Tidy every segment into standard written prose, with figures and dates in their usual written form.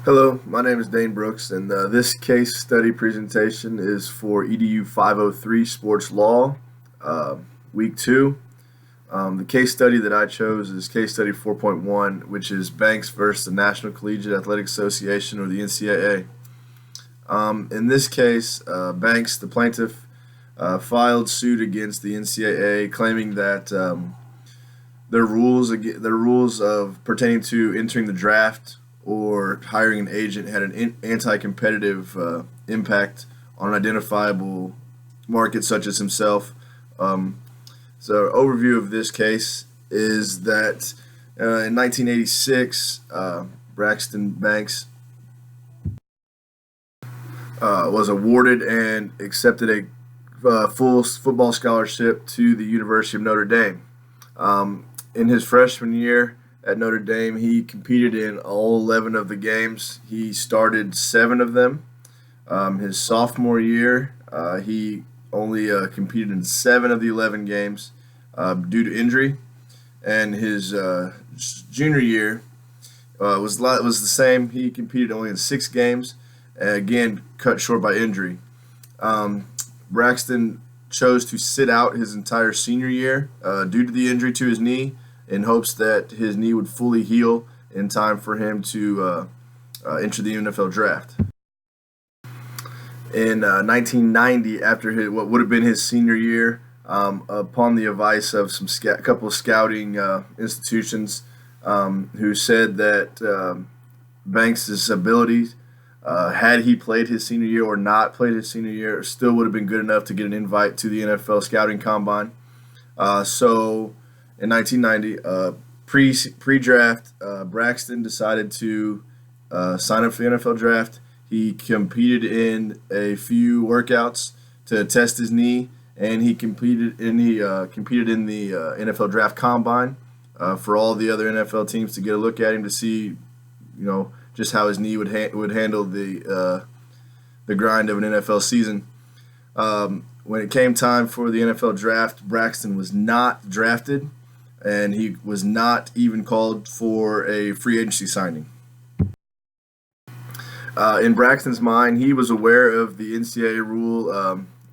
Hello, my name is Dane Brooks, and this case study presentation is for EDU 503 Sports Law, uh, Week 2. The case study that I chose is Case Study 4.1, which is Banks versus the National Collegiate Athletic Association, or the NCAA. In this case, Banks, the plaintiff, filed suit against the NCAA, claiming that their rules of pertaining to entering the draft or hiring an agent had an anti-competitive impact on an identifiable market such as himself. Um, so, overview of this case is that in 1986, Braxton Banks was awarded and accepted a full football scholarship to the University of Notre Dame. In his freshman year at Notre Dame, he competed in all 11 of the games. He started 7 of them. His sophomore year, he only competed in 7 of the 11 games due to injury. And his junior year was the same. He competed only in 6 games, again cut short by injury. Um, Braxton chose to sit out his entire senior year due to the injury to his knee, in hopes that his knee would fully heal in time for him to enter the NFL draft. In 1990, after what would have been his senior year, upon the advice of a couple of scouting institutions who said that Banks' abilities, had he played his senior year or not played his senior year, still would have been good enough to get an invite to the NFL scouting combine. So in 1990, pre-draft, Braxton decided to sign up for the NFL draft. He competed in a few workouts to test his knee, and he competed in the NFL draft combine for all the other NFL teams to get a look at him to see, just how his knee would handle the grind of an NFL season. When it came time for the NFL draft, Braxton was not drafted, and he was not even called for a free agency signing. In Braxton's mind, he was aware of the NCAA rule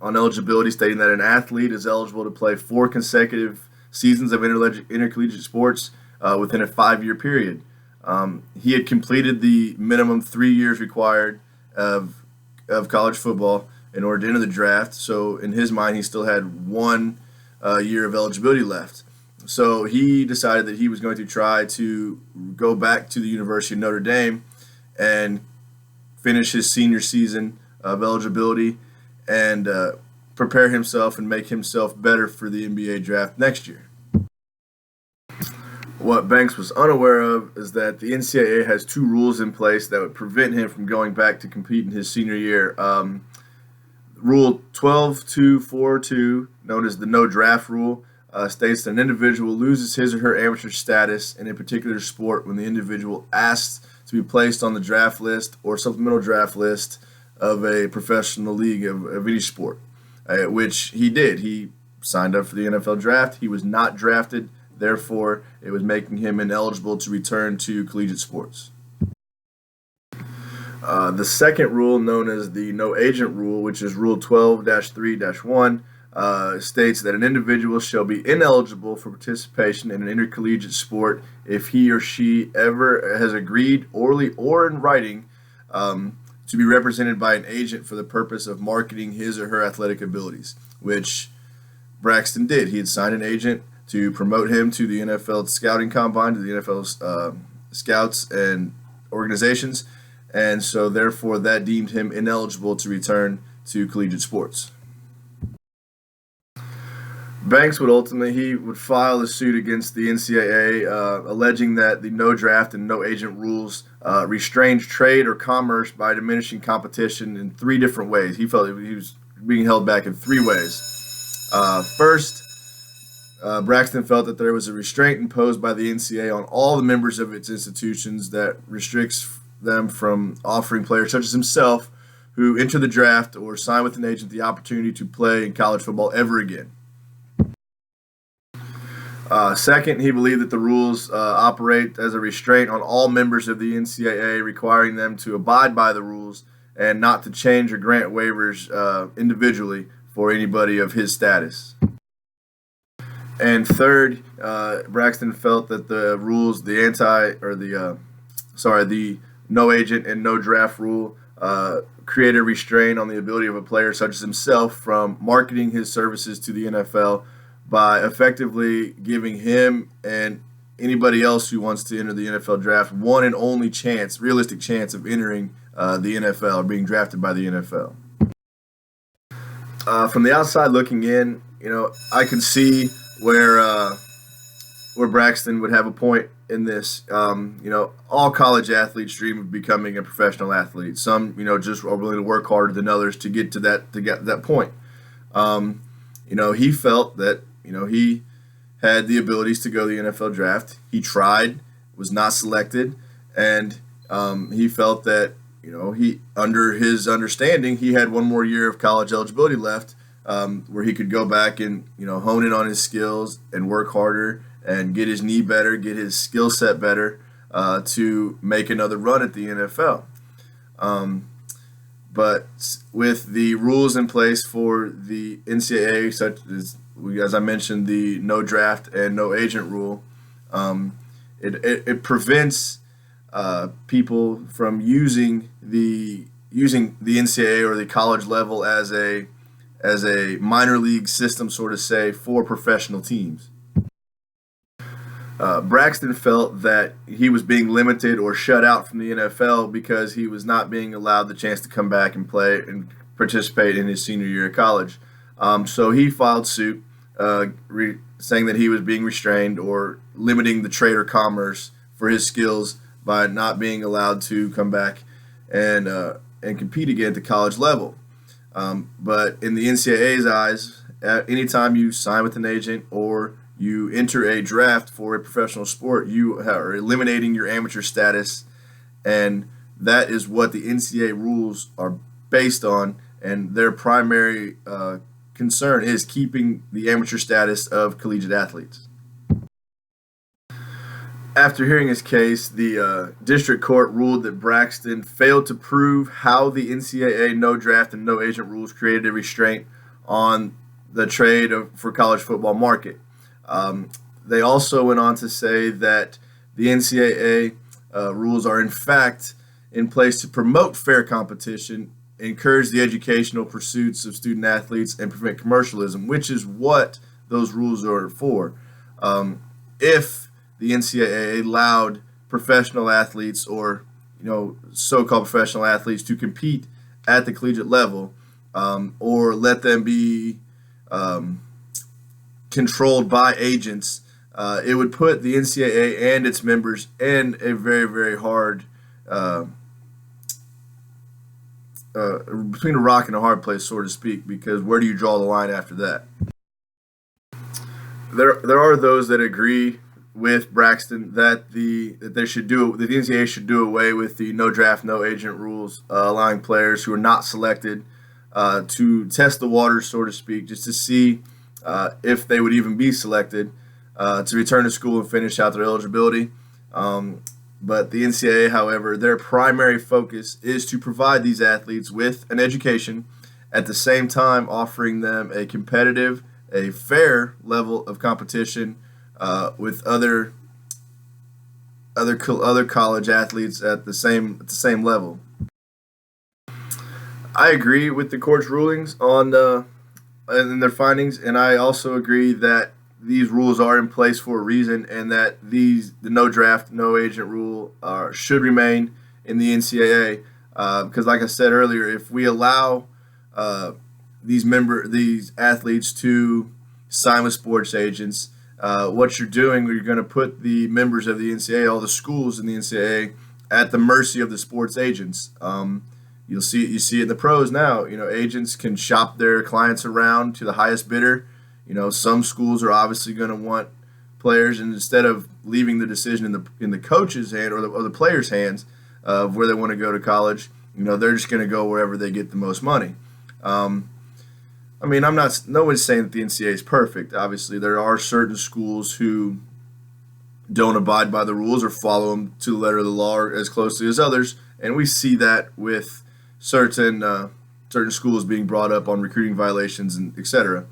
on eligibility, stating that an athlete is eligible to play 4 consecutive seasons of intercollegiate sports within a 5-year period. He had completed the minimum 3 years required of college football in order to enter the draft. So in his mind, he still had 1 year of eligibility left. So he decided that he was going to try to go back to the University of Notre Dame and finish his senior season of eligibility and prepare himself and make himself better for the NBA draft next year. What Banks was unaware of is that the NCAA has 2 rules in place that would prevent him from going back to compete in his senior year. Rule 12.242, known as the no draft rule, states that an individual loses his or her amateur status in a particular sport when the individual asks to be placed on the draft list or supplemental draft list of a professional league of any sport, which he did. He signed up for the NFL draft. He was not drafted. Therefore, it was making him ineligible to return to collegiate sports. The second rule, known as the no agent rule, which is Rule 12-3-1, states that an individual shall be ineligible for participation in an intercollegiate sport if he or she ever has agreed, orally or in writing, to be represented by an agent for the purpose of marketing his or her athletic abilities, which Braxton did. He had signed an agent to promote him to the NFL scouting combine, to the NFL scouts and organizations, and so therefore that deemed him ineligible to return to collegiate sports. Banks would file a suit against the NCAA, alleging that the no draft and no agent rules restrained trade or commerce by diminishing competition in 3 different ways. He felt he was being held back in 3 ways. First, Braxton felt that there was a restraint imposed by the NCAA on all the members of its institutions that restricts them from offering players such as himself who enter the draft or sign with an agent the opportunity to play in college football ever again. Second, he believed that the rules operate as a restraint on all members of the NCAA, requiring them to abide by the rules and not to change or grant waivers individually for anybody of his status. And third, Braxton felt that the rules, the no agent and no draft rule, create a restraint on the ability of a player such as himself from marketing his services to the NFL by effectively giving him and anybody else who wants to enter the NFL draft one and only chance, realistic chance of entering the NFL or being drafted by the NFL. From the outside looking in, I can see where Braxton would have a point in this. All college athletes dream of becoming a professional athlete. Some, just are willing to work harder than others to get to that point. He felt that, he had the abilities to go to the NFL draft. He tried, was not selected, and he felt that, he, under his understanding, he had one more year of college eligibility left, where he could go back and, hone in on his skills and work harder and get his knee better, get his skill set better, to make another run at the NFL. But with the rules in place for the NCAA, such as I mentioned, the no draft and no agent rule, it prevents people from using the NCAA or the college level as a minor league system, sort of say, for professional teams. Braxton felt that he was being limited or shut out from the NFL because he was not being allowed the chance to come back and play and participate in his senior year of college. So he filed suit saying that he was being restrained or limiting the trade or commerce for his skills by not being allowed to come back and compete again at the college level. But in the NCAA's eyes, anytime you sign with an agent or you enter a draft for a professional sport, you are eliminating your amateur status, and that is what the NCAA rules are based on, and their primary concern is keeping the amateur status of collegiate athletes. After hearing his case, the district court ruled that Braxton failed to prove how the NCAA no draft and no agent rules created a restraint on the trade for college football market. They also went on to say that the NCAA rules are in fact in place to promote fair competition, encourage the educational pursuits of student athletes, and prevent commercialism, which is what those rules are for. If the NCAA allowed professional athletes or so-called professional athletes to compete at the collegiate level, or let them be controlled by agents, it would put the NCAA and its members in a very, very hard between a rock and a hard place, so to speak, because where do you draw the line after that? There are those that agree with Braxton that the NCAA should do away with the no draft, no agent rules, allowing players who are not selected to test the waters, so to speak, just to see if they would even be selected to return to school and finish out their eligibility. But the NCAA, however, their primary focus is to provide these athletes with an education, at the same time offering them a competitive, a fair level of competition with other college athletes at the same level. I agree with the court's rulings on and their findings, and I also agree that these rules are in place for a reason, and that the no draft, no agent rule should remain in the NCAA. Because, like I said earlier, if we allow these athletes to sign with sports agents, what you're doing, you're going to put the members of the NCAA, all the schools in the NCAA, at the mercy of the sports agents. You see it in the pros now. Agents can shop their clients around to the highest bidder. Some schools are obviously going to want players, and instead of leaving the decision in the coach's hand or the players' hands of where they want to go to college, they're just going to go wherever they get the most money. I mean, I'm not. No one's saying that the NCAA is perfect. Obviously, there are certain schools who don't abide by the rules or follow them to the letter of the law as closely as others, and we see that with certain certain schools being brought up on recruiting violations and etc.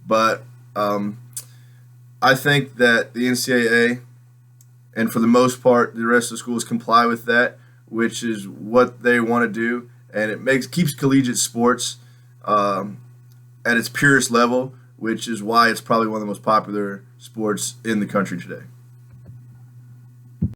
But um, I think that the NCAA and for the most part, the rest of the schools comply with that, which is what they want to do, and it makes keeps collegiate sports um, at its purest level, which is why it's probably one of the most popular sports in the country today.